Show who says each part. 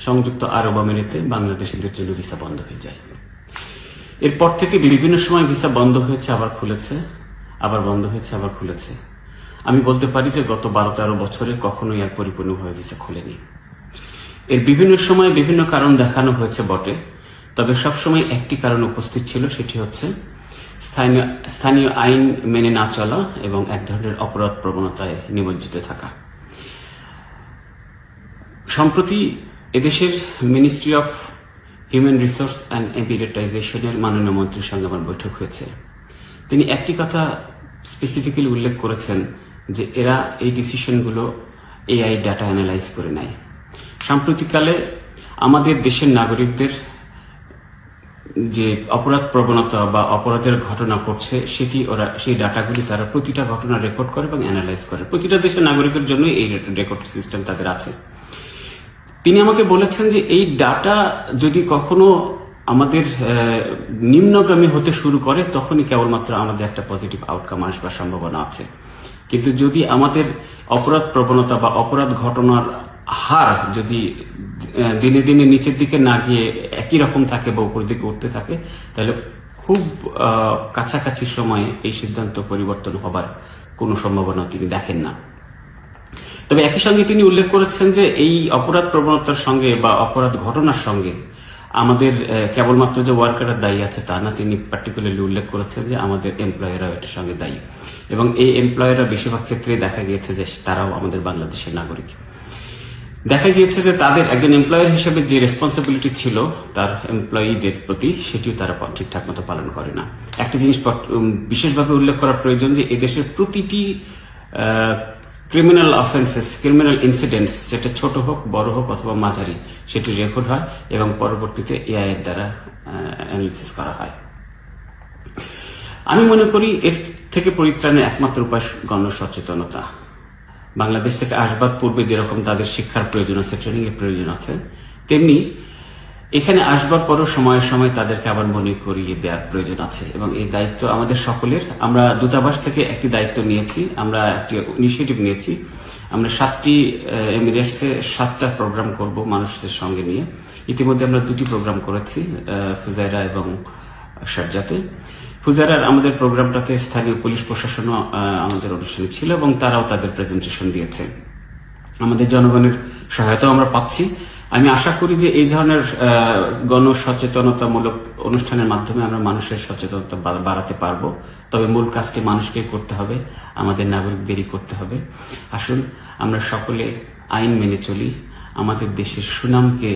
Speaker 1: সংযুক্ত আরব আমিরাতে বাংলাদেশিদের জন্য ভিসা বন্ধ হয়ে যায়। এরপর থেকে বিভিন্ন সময় ভিসা বন্ধ হয়েছে, আবার খুলেছে, আবার বন্ধ হয়েছে, আবার খুলেছে। আমি বলতে পারি যে গত 12-13 বছরে কখনোই আর পরিপূর্ণভাবে ভিসা খুলেনি। এর বিভিন্ন সময় বিভিন্ন কারণ দেখানো হয়েছে বটে, তবে সবসময় একটি কারণ উপস্থিত ছিল, সেটি হচ্ছে স্থানীয় আইন মেনে না চলা এবং এক ধরনের অপরাধ প্রবণতায় নিমজ্জিত থাকা। সম্প্রতি এদেশের ministry of human resource and এমিরেটাইজেশনের মাননীয় মন্ত্রীর সঙ্গে আমার বৈঠক হয়েছে। তিনি একটি কথা স্পেসিফিক্যালি উল্লেখ করেছেন যে এরা এই ডিসিশনগুলো এআই ডাটা অ্যানালাইজ করে নেয়। সাম্প্রতিককালে আমাদের দেশের নাগরিকদের যে অপরাধ প্রবণতা বা অপরাধের ঘটনা ঘটছে সেটি ওরা সেই ডাটাগুলি তারা প্রতিটা ঘটনা রেকর্ড করে এবং অ্যানালাইজ করে। প্রতিটা দেশের নাগরিকের জন্য এই রেকর্ড সিস্টেম তাদের আছে। তিনি আমাকে বলেছেন যে এই ডাটা যদি কখনো আমাদের নিম্নগামী হতে শুরু করে তখনই কেবলমাত্র আমাদের একটা পজিটিভ আউটকাম আসবার সম্ভাবনা আছে, কিন্তু যদি আমাদের অপরাধ প্রবণতা বা অপরাধ ঘটনার হার যদি দিনে দিনে নিচের দিকে না গিয়ে একই রকম থাকে বা উপরের দিকে উঠতে থাকে, তাহলে খুব কাছাকাছি সময়ে এই সিদ্ধান্ত পরিবর্তন হবার কোনো সম্ভাবনা তিনি দেখেন না। তবে একই সঙ্গে তিনি উল্লেখ করেছেন যে এই অপরাধ প্রবণতার সঙ্গে বা অপরাধ ঘটনার সঙ্গে আমাদের কেবলমাত্র যে ওয়ার্কাররা দায়ী আছে তা না, তিনি পার্টিকুলারলি উল্লেখ করেছেন যে আমাদের এমপ্লয়াররাও এটার সঙ্গে দায়ী এবং এই এমপ্লয়াররা বেশিরভাগ ক্ষেত্রে দেখা গিয়েছে যে তারাও আমাদের বাংলাদেশের নাগরিক। দেখা গিয়েছে যে তাদের একজন এমপ্লয়ার হিসেবে যে রেসপন্সিবিলিটি ছিল তার এমপ্লয়ীদের প্রতি সেটিও তারা ঠিকঠাক মতো পালন করে না। একটা জিনিস বিশেষভাবে উল্লেখ করা প্রয়োজন যে এদেশের প্রতিটি ক্রিমিনাল অফেন্সেস, ক্রিমিনাল ইনসিডেন্টস, সেটা ছোট হোক বড় হোক অথবা মাঝারি, সেটি রেকর্ড হয় এবং পরবর্তীতে এআই এর দ্বারা অ্যানালিসিস করা হয়। আমি মনে করি এর থেকে পরিত্রাণের একমাত্র উপায় গণসচেতনতা। বাংলাদেশ থেকে আসবার পূর্বে যেরকম তাদের শিক্ষার প্রয়োজন আছে, ট্রেনিং এর প্রয়োজন আছে, তেমনি এখানে আসবার পরও সময়ে সময় তাদেরকে আবার মনে করিয়ে দেওয়ার প্রয়োজন আছে এবং এই দায়িত্ব আমাদের সকলের। আমরা দূতাবাস থেকে একটি দায়িত্ব নিয়েছি, আমরা একটি ইনিশিয়েটিভ নিয়েছি। আমরা 7টি এমিরেটসে 7টা প্রোগ্রাম করব মানুষদের সঙ্গে নিয়ে। ইতিমধ্যে আমরা 2টি প্রোগ্রাম করেছি, ফুজাইরা এবং শারজাতে। ফুজাইরার আমাদের প্রোগ্রামটাতে স্থানীয় পুলিশ প্রশাসনও আমাদের অনুষ্ঠানে ছিল এবং তারাও তাদের প্রেজেন্টেশন দিয়েছে। আমাদের জনগণের সহায়তাও আমরা পাচ্ছি। আমি আশা করি যে এই ধরনের গণসচেতনতামূলক অনুষ্ঠানের মাধ্যমে আমরা মানুষের সচেতনতা বাড়াতে পারবো। তবে মূল কাজটি মানুষকে করতে হবে, আমাদের নাগরিকদেরই করতে হবে। আসুন আমরা সকলে আইন মেনে চলি, আমাদের দেশের সুনামকে